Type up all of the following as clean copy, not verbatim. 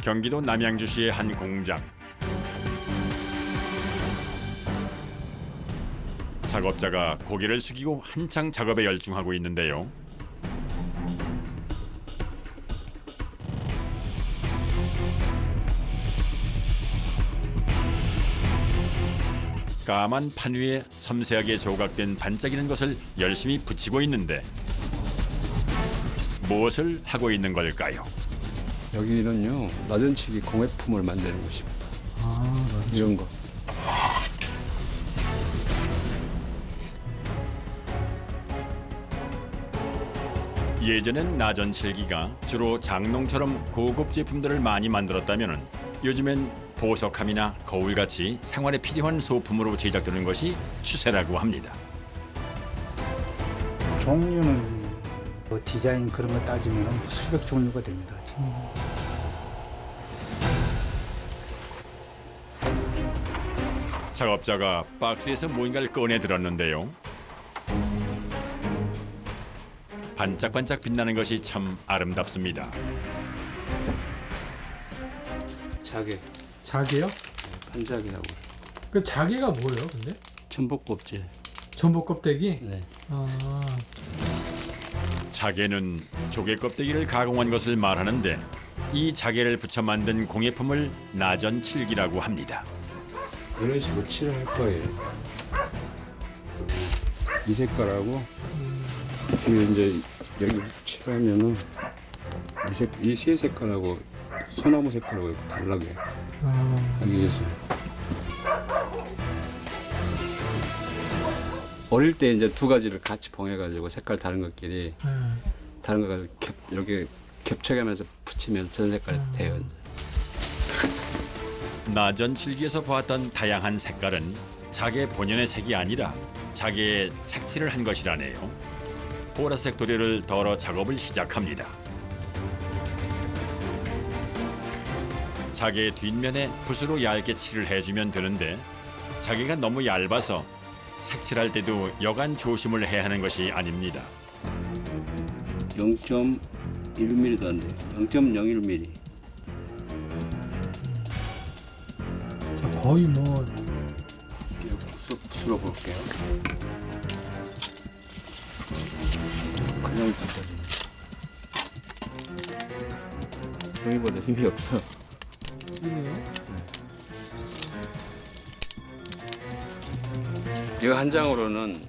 경기도 남양주시의 한 공장. 작업자가 고개를 숙이고 한창 작업에 열중하고 있는데요. 까만 판 위에 섬세하게 조각된 반짝이는 것을 열심히 붙이고 있는데 무엇을 하고 있는 걸까요? 여기는요, 나전치기 공예품을 만드는 곳입니다. 아, 맞죠. 이런 거. 예전엔 나전칠기가 주로 장롱처럼 고급 제품들을 많이 만들었다면 요즘엔 보석함이나 거울같이 생활에 필요한 소품으로 제작되는 것이 추세라고 합니다. 종류는 뭐 디자인 그런 거 따지면 수백 종류가 됩니다. 작업자가 박스에서 무언가를 꺼내 들었는데요. 반짝반짝 빛나는 것이 참 아름답습니다. 자개, 자개요? 반자개하고 그 자개가 뭐예요, 근데? 전복 껍질. 전복 껍데기? 네. 아, 자개는 조개 껍데기를 가공한 것을 말하는데 이 자개를 붙여 만든 공예품을 나전칠기라고 합니다. 이런 식으로 칠할 거예요. 이 색깔하고 뒤에 이제 여기 칠하면은 이 세 색깔하고 소나무 색깔하고 이렇게 달라게 하기 위해서. 어릴 때 이제 두 가지를 같이 봉해가지고 색깔 다른 것끼리 다른 거 이렇게 겹쳐가면서 붙이면 전 색깔이 돼요. 나전칠기에서 보았던 다양한 색깔은 자개 본연의 색이 아니라 자개에 색칠을 한 것이라네요. 보라색 도료를 덜어 작업을 시작합니다. 자개 뒷면에 붓으로 얇게 칠을 해주면 되는데 자개가 너무 얇아서 색칠할 때도 여간 조심을 해야 하는 것이 아닙니다. 0.1mm도 안 돼요. 0.01mm. 거의 뭐 붓으로 볼게요. 그냥 붓거든요. 종이보다 힘이 없어. 이네요. 이거 한 장으로는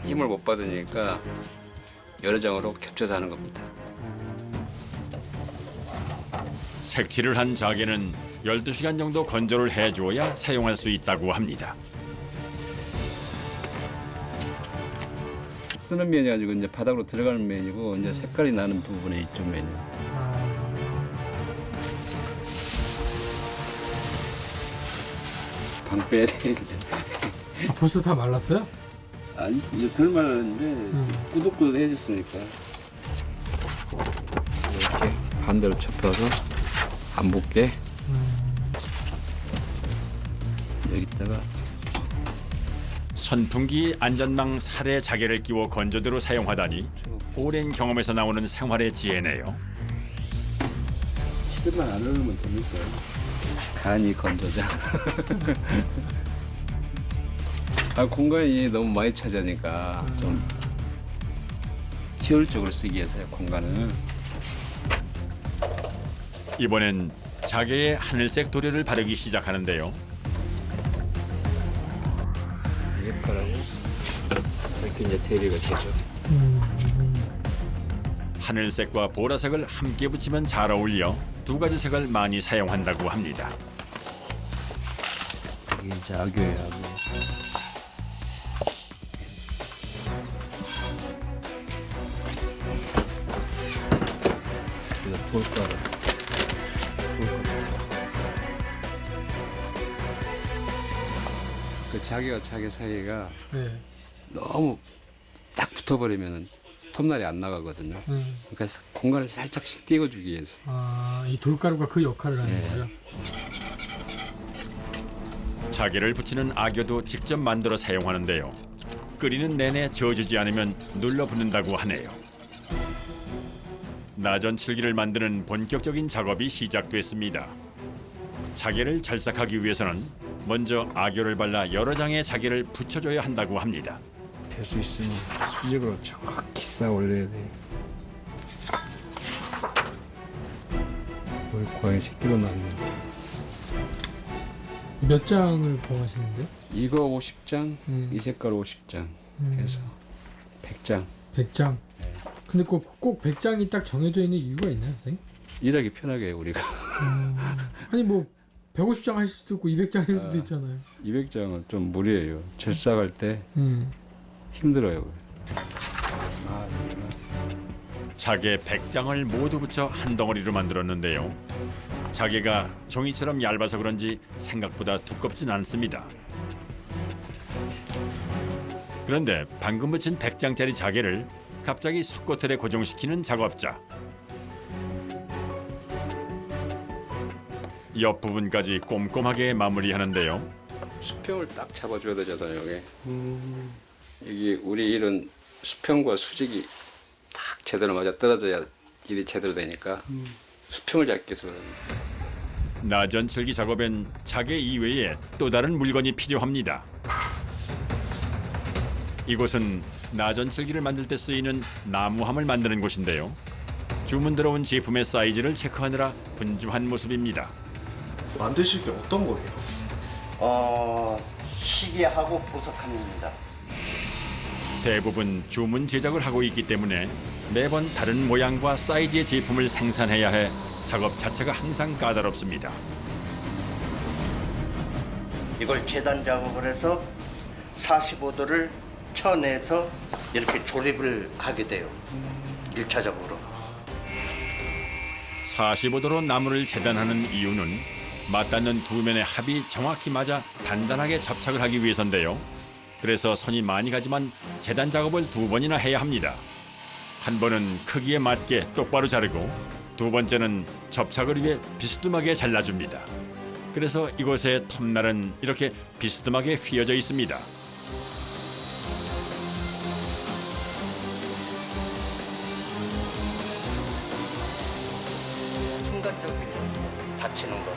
힘을 못 받으니까 여러 장으로 겹쳐서 하는 겁니다. 색칠을 한 자개는 12시간 정도 건조를 해주어야 사용할 수 있다고 합니다. 쓰는 면이 아니고 이제 바닥으로 들어가는 면이고 이제 색깔이 나는 부분이 이쪽 면이에요. 방 빼야 되는데. 아, 벌써 다 말랐어요? 아니 이제 덜 말랐는데 꾸덕꾸덕해졌으니까 이렇게 반대로 접어서 안 붙게 여기다가 선풍기 안전망 살에 자개를 끼워 건조대로 사용하다니 오랜 경험에서 나오는 생활의 지혜네요. 시간만 안 흐르면 됩니까? 간이 건조장. 공간이 너무 많이 차지하니까 좀 효율적으로 쓰기 위해서요, 공간을. 이번엔 자개에 하늘색 도료를 바르기 시작하는데요. 이 색깔하고 이렇게 이제 대비가 되죠. 하늘색과 보라색을 함께 붙이면 잘 어울려 두 가지 색을 많이 사용한다고 합니다. 이게 이제 악교예요, 악교. 그래서 돌가루. 그 자개와 자개 사이가 네. 너무 딱 붙어버리면 톱날이 안 나가거든요. 그러니까 공간을 살짝씩 띄워주기 위해서. 아, 이 돌가루가 그 역할을 하는 네. 거예요? 자개를 붙이는 악교도 직접 만들어 사용하는데요. 끓이는 내내 저어주지 않으면 눌러붙는다고 하네요. 나전 칠기를 만드는 본격적인 작업이 시작됐습니다. 자개를 절삭하기 위해서는 먼저 악교를 발라 여러 장의 자개를 붙여줘야 한다고 합니다. 될 수 있으면 수직으로 정확히 쌓아 올려야 돼. 우리 고양이 새끼로 나왔는데 몇 장을 봉하시는데? 이거 50장, 음. 이 색깔 50장 해서 100장. 100장. 근데 꼭 100장이 딱 정해져 있는 이유가 있나요, 선생님? 일하기 편하게 우리가. 아니 뭐 150장 하실 수도 있고 200장 할 수도 있잖아요. 200장은 좀 무리예요. 절삭할 때 힘들어요. 자개 100장을 모두 붙여 한 덩어리로 만들었는데요. 자개가 종이처럼 얇아서 그런지 생각보다 두껍진 않습니다. 그런데 방금 붙인 100장짜리 자개를 갑자기 석고틀에 고정시키는 작업자. 옆부분까지 꼼꼼하게 마무리하는데요. 수평을 딱 잡아줘야 되잖아요. 여기. 이게 우리 일은 수평과 수직이 딱 제대로 맞아 떨어져야 일이 제대로 되니까 수평을 잡기 위해서 그럽니다. 나전 칠기 작업엔 자개 이외에 또 다른 물건이 필요합니다. 이곳은 나전 칠기를 만들 때 쓰이는 나무함을 만드는 곳인데요. 주문 들어온 제품의 사이즈를 체크하느라 분주한 모습입니다. 만드실 때 어떤 거예요? 시계하고 보석함입니다. 대부분 주문 제작을 하고 있기 때문에 매번 다른 모양과 사이즈의 제품을 생산해야 해 작업 자체가 항상 까다롭습니다. 이걸 재단 작업을 해서 45도를 쳐내서 이렇게 조립을 하게 돼요. 1차적으로. 45도로 나무를 재단하는 이유는 맞닿는 두 면의 합이 정확히 맞아 단단하게 접착을 하기 위해서인데요. 그래서 손이 많이 가지만 재단 작업을 2번이나 해야 합니다. 한 번은 크기에 맞게 똑바로 자르고 두 번째는 접착을 위해 비스듬하게 잘라줍니다. 그래서 이곳의 톱날은 이렇게 비스듬하게 휘어져 있습니다. 순간적이에요. 다치는 거.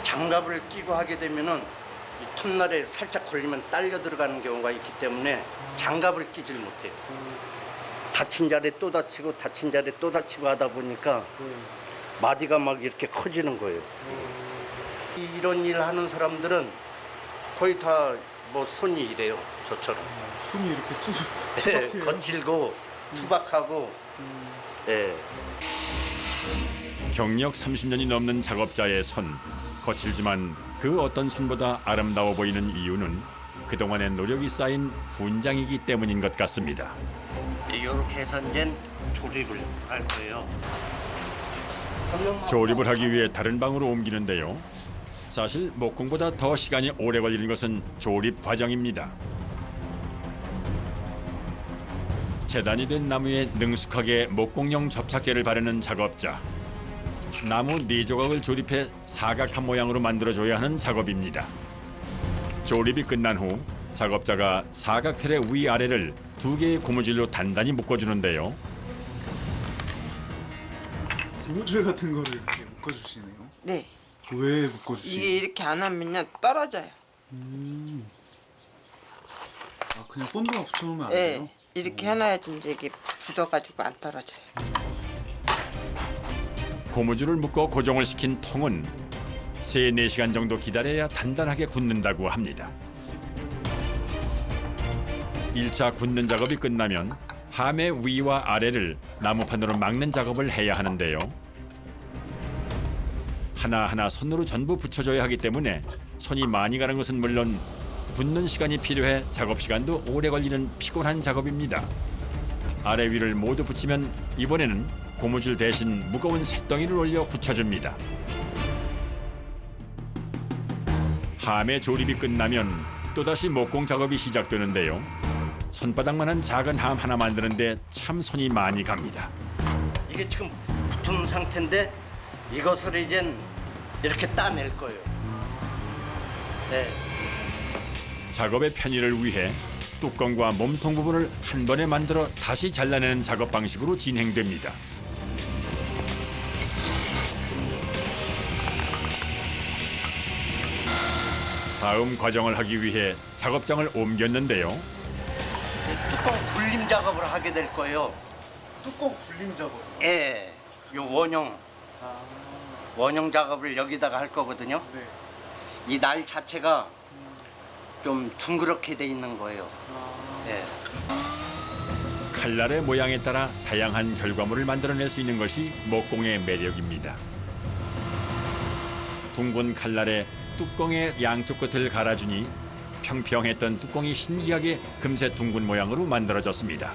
장갑을 끼고 하게 되면은 이 톱날에 살짝 걸리면 딸려 들어가는 경우가 있기 때문에 장갑을 끼질 못해요. 다친 자리에 또 다치고 다친 자리에 또 다치고 하다 보니까 마디가 막 이렇게 커지는 거예요. 이런 일 하는 사람들은 거의 다 뭐 손이 이래요. 저처럼. 손이 이렇게 네, 투박해요. 거칠고 투박하고. 네. 경력 30년이 넘는 작업자의 손. 거칠지만 그 어떤 손보다 아름다워 보이는 이유는 그동안의 노력이 쌓인 훈장이기 때문인 것 같습니다. 이렇게 해서 이제 조립을 할 거예요. 조립을 하기 위해 다른 방으로 옮기는데요. 사실 목공보다 더 시간이 오래 걸리는 것은 조립 과정입니다. 재단이 된 나무에 능숙하게 목공용 접착제를 바르는 작업자. 나무 4조각을 조립해 사각한 모양으로 만들어줘야 하는 작업입니다. 조립이 끝난 후 작업자가 사각틀의 위아래를 2개의 고무줄로 단단히 묶어주는데요. 고무줄 같은 거를 이렇게 묶어주시네요. 네. 왜 묶어주시나요? 이게 이렇게 안 하면요 떨어져요. 아, 그냥 본드만 붙여놓으면 안 네. 돼요? 이렇게 해놔야지 이제 이게 굳어가지고 안 떨어져요. 고무줄을 묶어 고정을 시킨 통은 3-4시간 정도 기다려야 단단하게 굳는다고 합니다. 1차 굳는 작업이 끝나면 함의 위와 아래를 나무판으로 막는 작업을 해야 하는데요. 하나하나 손으로 전부 붙여줘야 하기 때문에 손이 많이 가는 것은 물론 붙는 시간이 필요해 작업 시간도 오래 걸리는 피곤한 작업입니다. 아래 위를 모두 붙이면 이번에는 고무줄 대신 무거운 쇳덩이를 올려 붙여줍니다. 함의 조립이 끝나면 또다시 목공 작업이 시작되는데요. 손바닥만한 작은 함 하나 만드는데 참 손이 많이 갑니다. 이게 지금 붙은 상태인데 이것을 이젠 이렇게 따낼 거예요. 네. 작업의 편의를 위해 뚜껑과 몸통 부분을 한 번에 만들어 다시 잘라내는 작업 방식으로 진행됩니다. 다음 과정을 하기 위해 작업장을 옮겼는데요. 뚜껑 굴림 작업을 하게 될 거예요. 뚜껑 굴림 작업. 예, 요 원형 아, 원형 작업을 여기다가 할 거거든요. 네. 이 날 자체가 좀 둥그렇게 돼 있는 거예요. 아, 예. 칼날의 모양에 따라 다양한 결과물을 만들어낼 수 있는 것이 목공의 매력입니다. 둥근 칼날에 뚜껑의 양쪽 끝을 갈아주니 평평했던 뚜껑이 신기하게 금세 둥근 모양으로 만들어졌습니다.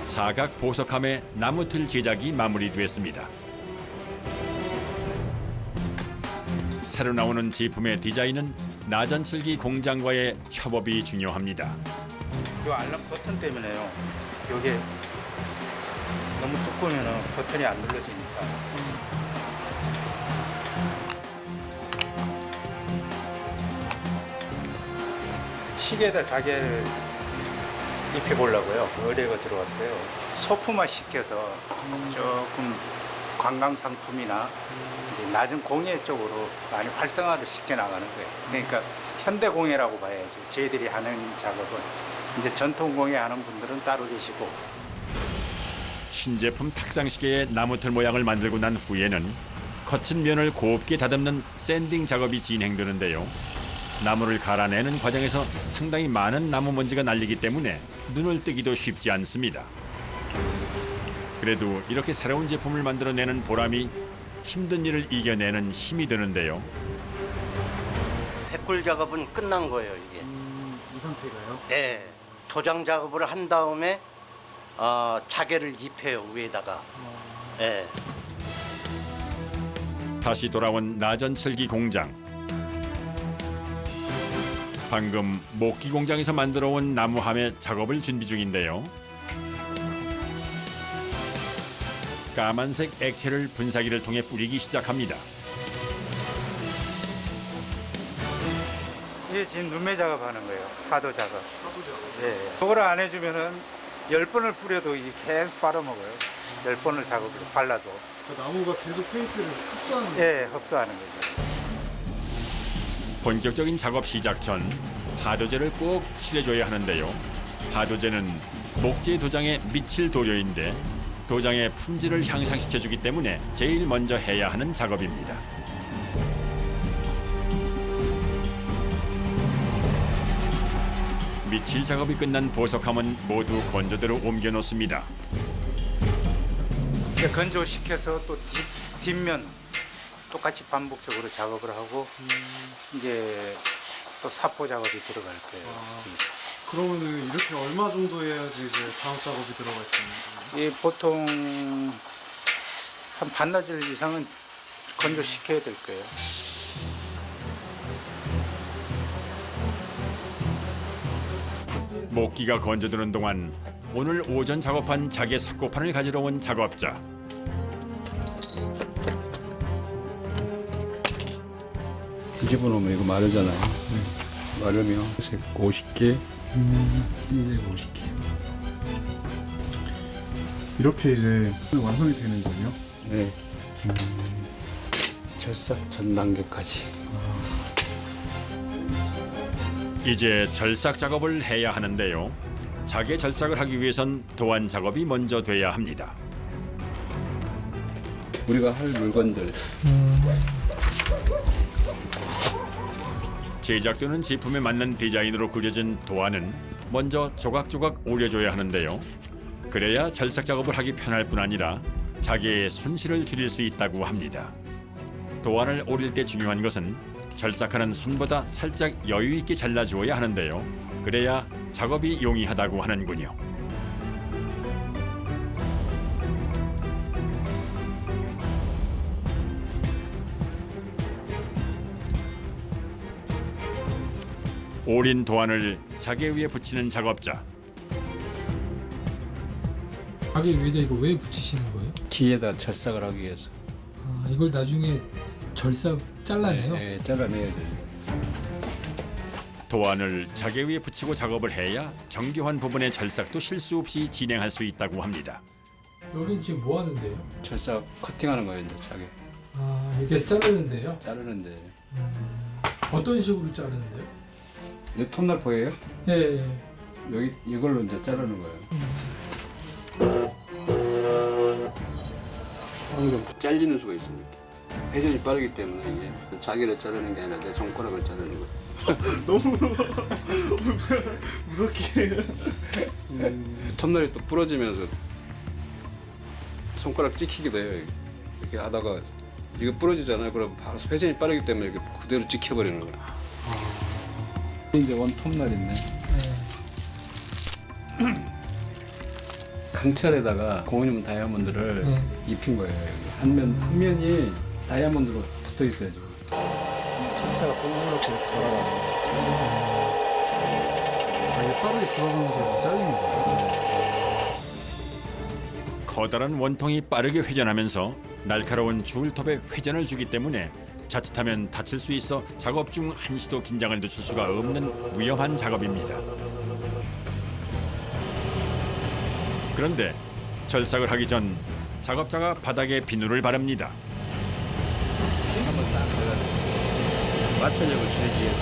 사각 보석함의 나무틀 제작이 마무리됐습니다. 새로 나오는 제품의 디자인은 나전칠기 공장과의 협업이 중요합니다. 이 알람 버튼 때문에요. 이게 너무 두꺼우면 버튼이 안 눌러지니까. 시계에다 자개를 입혀보려고요. 의뢰가 들어왔어요. 소품화 시켜서 조금 관광 상품이나 이제 낮은 공예 쪽으로 많이 활성화를 시켜 나가는 거예요. 그러니까 현대 공예라고 봐야죠. 저희들이 하는 작업은 이제 전통 공예 하는 분들은 따로 계시고. 신제품 탁상시계의 나무틀 모양을 만들고 난 후에는 거친 면을 곱게 다듬는 샌딩 작업이 진행되는데요. 나무를 갈아내는 과정에서 상당히 많은 나무 먼지가 날리기 때문에 눈을 뜨기도 쉽지 않습니다. 그래도 이렇게 새로운 제품을 만들어내는 보람이 힘든 일을 이겨내는 힘이 되는데요. 백골 작업은 끝난 거예요, 이게. 이 상태가요? 네. 도장 작업을 한 다음에 자개를 입혀요, 위에다가. 네. 다시 돌아온 나전칠기 공장. 방금 목기 공장에서 만들어온 나무함의 작업을 준비 중인데요. 까만색 액체를 분사기를 통해 뿌리기 시작합니다. 이게 지금 눈매 작업하는 거예요. 파도 작업. 네. 그걸 안 해주면은 10번을 뿌려도 이게 계속 빨아먹어요. 10번을 작업을 발라도. 그 나무가 계속 페인트를 흡수하는 거예요. 예, 흡수하는 거죠. 본격적인 작업 시작 전 파도제를 꼭 칠해줘야 하는데요. 파도제는 목재 도장의 미칠 도료인데 도장의 품질을 향상시켜주기 때문에 제일 먼저 해야 하는 작업입니다. 미칠 작업이 끝난 보석함은 모두 건조대로 옮겨 놓습니다. 이제 건조시켜서 또 뒷면 똑같이 반복적으로 작업을 하고 이제 또 사포 작업이 들어갈 거예요. 그러면은 이렇게 얼마 정도 해야지 이제 다음 작업이 들어갈 수 있는 거예요? 이 보통 한 반나절 이상은 건조시켜야 될 거예요. 목기가 건조되는 동안 오늘 오전 작업한 자개 석고판을 가지러 온 작업자. 뒤집어 놓으면 이거 마르잖아요. 마르면 색 50개, 흰색 50개. 이렇게 이제 완성이 되는 거예요? 네. 절삭 전 단계까지. 이제 절삭 작업을 해야 하는데요. 자개 절삭을 하기 위해선 도안 작업이 먼저 돼야 합니다. 우리가 할 물건들. 제작되는 제품에 맞는 디자인으로 그려진 도안은 먼저 조각조각 오려줘야 하는데요. 그래야 절삭 작업을 하기 편할 뿐 아니라 자개의 손실을 줄일 수 있다고 합니다. 도안을 오릴 때 중요한 것은 절삭하는 선보다 살짝 여유 있게 잘라주어야 하는데요. 그래야 작업이 용이하다고 하는군요. 오린 도안을 자개 위에 붙이는 작업자. 가게 위에다 이거 왜 붙이시는 거예요? 뒤에다 절삭을 하기 위해서. 아, 이걸 나중에 절삭 잘라내요? 네, 잘라내야 돼요. 도안을 자개 위에 붙이고 작업을 해야 정교한 부분의 절삭도 실수 없이 진행할 수 있다고 합니다. 여긴 지금 뭐 하는데요? 절삭 커팅하는 거예요, 이제 자기. 아, 이게 자르는데요? 자르는데 어떤 식으로 자르는데요? 이 톱날 보여요? 예, 예. 여기 이걸로 이제 자르는 거예요. 방금 잘리는 수가 있습니다. 회전이 빠르기 때문에 이게 자기를 자르는 게 아니라 내 손가락을 자르는 거예요. 무섭게. 톱날이 또 부러지면서 손가락 찍히기도 해요. 이렇게 하다가 이거 부러지잖아요. 그럼 바로 회전이 빠르기 때문에 이렇게 그대로 찍혀버리는 거예요. 이제 원 톱날인데 강철에다가 016 다이아몬드를 입힌 거예요. 여기. 한 면이 다이아몬드로 붙어 있어요. 지금. 철사가 동그랗게 돌아가는 아예 빠르게 돌아가면서 잘리는 거예요. 커다란 원통이 빠르게 회전하면서 날카로운 줄톱에 회전을 주기 때문에 자칫하면 다칠 수 있어 작업 중 한시도 긴장을 늦출 수가 없는 위험한 작업입니다. 그런데 절삭을 하기 전 작업자가 바닥에 비누를 바릅니다. 한번 딱 걸어서 마찰력을 줄이기 위해서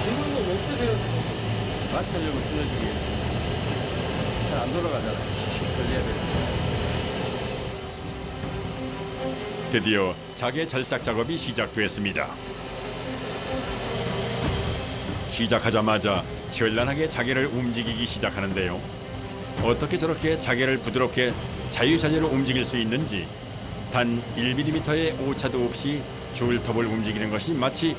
이거 왜 쓰세요? 마찰력을 줄여주기 위해서 잘 안 돌아가잖아요. 걸려야 돼요. 드디어 자개 절삭 작업이 시작됐습니다. 시작하자마자 현란하게 자개를 움직이기 시작하는데요. 어떻게 저렇게 자개를 부드럽게 자유자재로 움직일 수 있는지 단 1mm의 오차도 없이 줄톱을 움직이는 것이 마치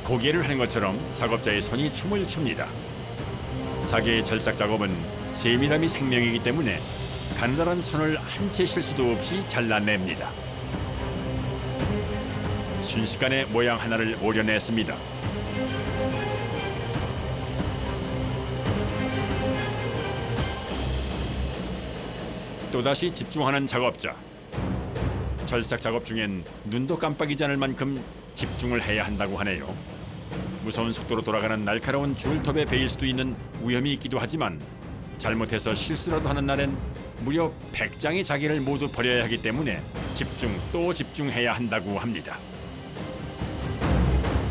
고개를 하는 것처럼 작업자의 손이 춤을 춥니다. 자개의 절삭 작업은 세밀함이 생명이기 때문에 가느다란 선을 한 채 실수도 없이 잘라냅니다. 순식간에 모양 하나를 오려냈습니다. 또다시 집중하는 작업자. 절삭 작업 중엔 눈도 깜빡이지 않을 만큼 집중을 해야 한다고 하네요. 무서운 속도로 돌아가는 날카로운 줄톱에 베일 수도 있는 위험이 있기도 하지만 잘못해서 실수라도 하는 날엔 무려 100장의 자개를 모두 버려야 하기 때문에 집중 또 집중해야 한다고 합니다.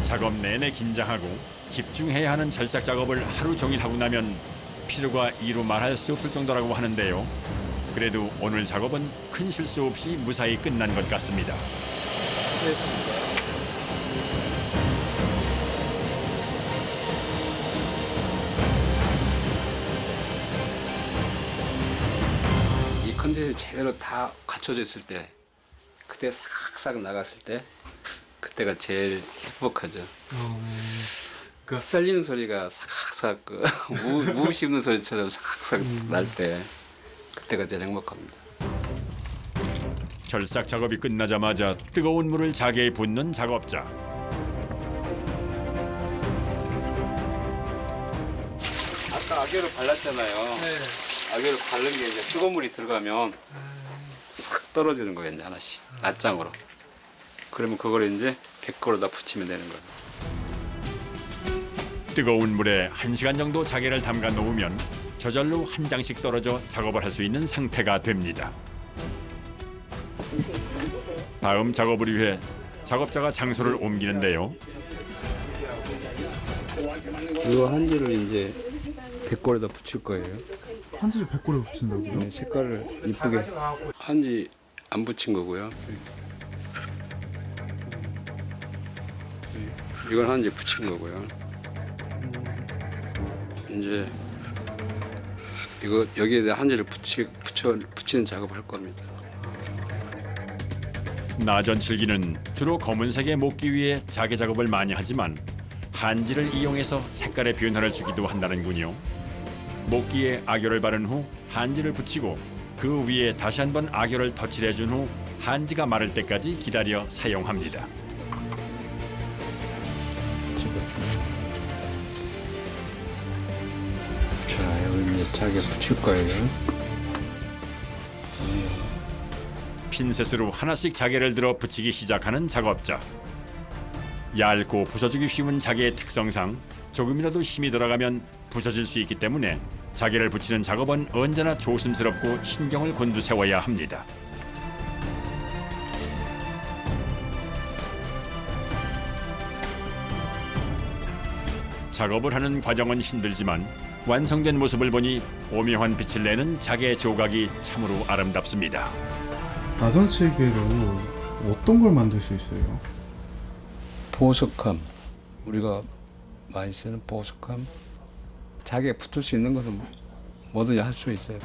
작업 내내 긴장하고 집중해야 하는 절삭 작업을 하루 종일 하고 나면 피로가 이루 말할 수 없을 정도라고 하는데요. 그래도 오늘 작업은 큰 실수 없이 무사히 끝난 것 같습니다. 됐습니다. 이 컨텐츠 제대로 다 갖춰져 있을 때 그때 싹싹 나갔을 때 그때가 제일 행복하죠. 썰리는 소리가 싹싹 무 씹는 소리처럼 싹싹 날 때 그때가 제일 행복합니다. 절삭 작업이 끝나자마자 뜨거운 물을 자개에 붓는 작업자. 아까 아개로 발랐잖아요. 네. 아개로 바른 게 이제 뜨거운 물이 들어가면 싹 떨어지는 거예요, 이제 하나씩 낱장으로. 그러면 그걸 이제 백골에다 붙이면 되는 거예요. 뜨거운 물에 1시간 정도 자개를 담가 놓으면 저절로 한 장씩 떨어져 작업을 할 수 있는 상태가 됩니다. 다음 작업을 위해 작업자가 장소를 옮기는데요. 이 한지를 이제 백골에다 붙일 거예요. 한지를 백골에 붙인다고요? 네, 색깔을 이쁘게. 한지 안 붙인 거고요. 이건 한지 붙인 거고요. 이제 이거 여기에 한지를 붙이는 작업을 할 겁니다. 나전칠기는 주로 검은색의 목기 위에 자개 작업을 많이 하지만 한지를 이용해서 색깔의 변화를 주기도 한다는군요. 목기에 악효를 바른 후 한지를 붙이고 그 위에 다시 한번 악효를 덧칠해준 후 한지가 마를 때까지 기다려 사용합니다. 자, 여기 이제 자개 붙일 거예요. 핀셋으로 하나씩 자개를 들어 붙이기 시작하는 작업자. 얇고 부서지기 쉬운 자개의 특성상 조금이라도 힘이 들어가면 부서질 수 있기 때문에 자개를 붙이는 작업은 언제나 조심스럽고 신경을 곤두세워야 합니다. 작업을 하는 과정은 힘들지만 완성된 모습을 보니 오묘한 빛을 내는 자개 조각이 참으로 아름답습니다. 나전칠개로 어떤 걸 만들 수 있어요? 보석함, 우리가 많이 쓰는 보석함, 자기에 붙을 수 있는 것은 뭐든지 할 수 있어요.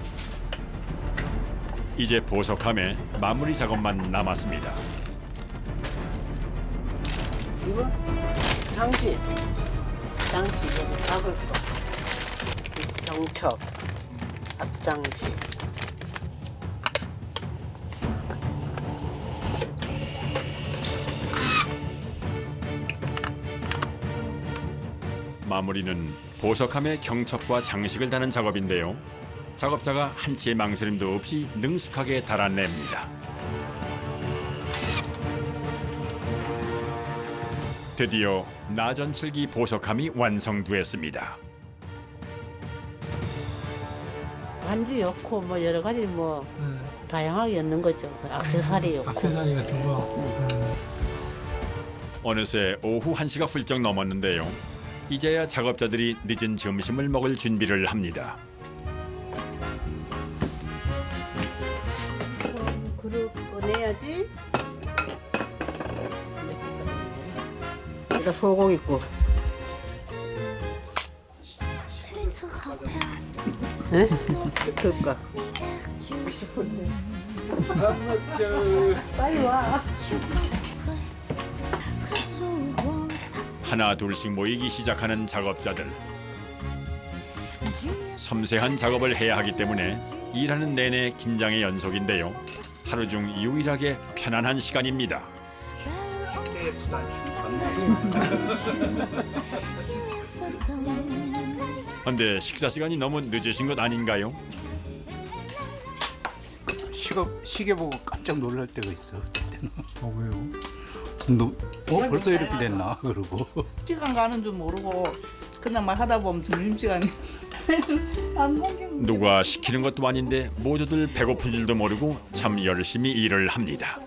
이제 보석함에 마무리 작업만 남았습니다. 이거 장식 이거 박을 거 경첩 앞장식. 마무리는 보석함에 경첩과 장식을 다는 작업인데요. 작업자가 한치의 망설임도 없이 능숙하게 달아냅니다. 드디어 나전칠기 보석함이 완성되었습니다. 반지 였고 뭐 여러 가지 뭐 다양하게 였는 거죠. 액세서리 였고. 액세서리 같은 거. 어느새 오후 1시가 훌쩍 넘었는데요. 이제야 작업자들이 늦은 점심을 먹을 준비를 합니다. 그릇 꺼내야지. 이거 소고기국. 에? 그니까. 빨리 와. 하나 둘씩 모이기 시작하는 작업자들. 섬세한 작업을 해야 하기 때문에 일하는 내내 긴장의 연속인데요. 하루 중 유일하게 편안한 시간입니다. 근데 식사 시간이 너무 늦으신 것 아닌가요? 시계 보고 깜짝 놀랄 때가 있어. 그때는. 왜요? 벌써 이렇게 됐나 그러고. 시간 가는 줄 모르고 그냥 막 하다 보면 점심시간이 누가 시키는 것도 아닌데 모두들 배고픈 줄도 모르고 참 열심히 일을 합니다.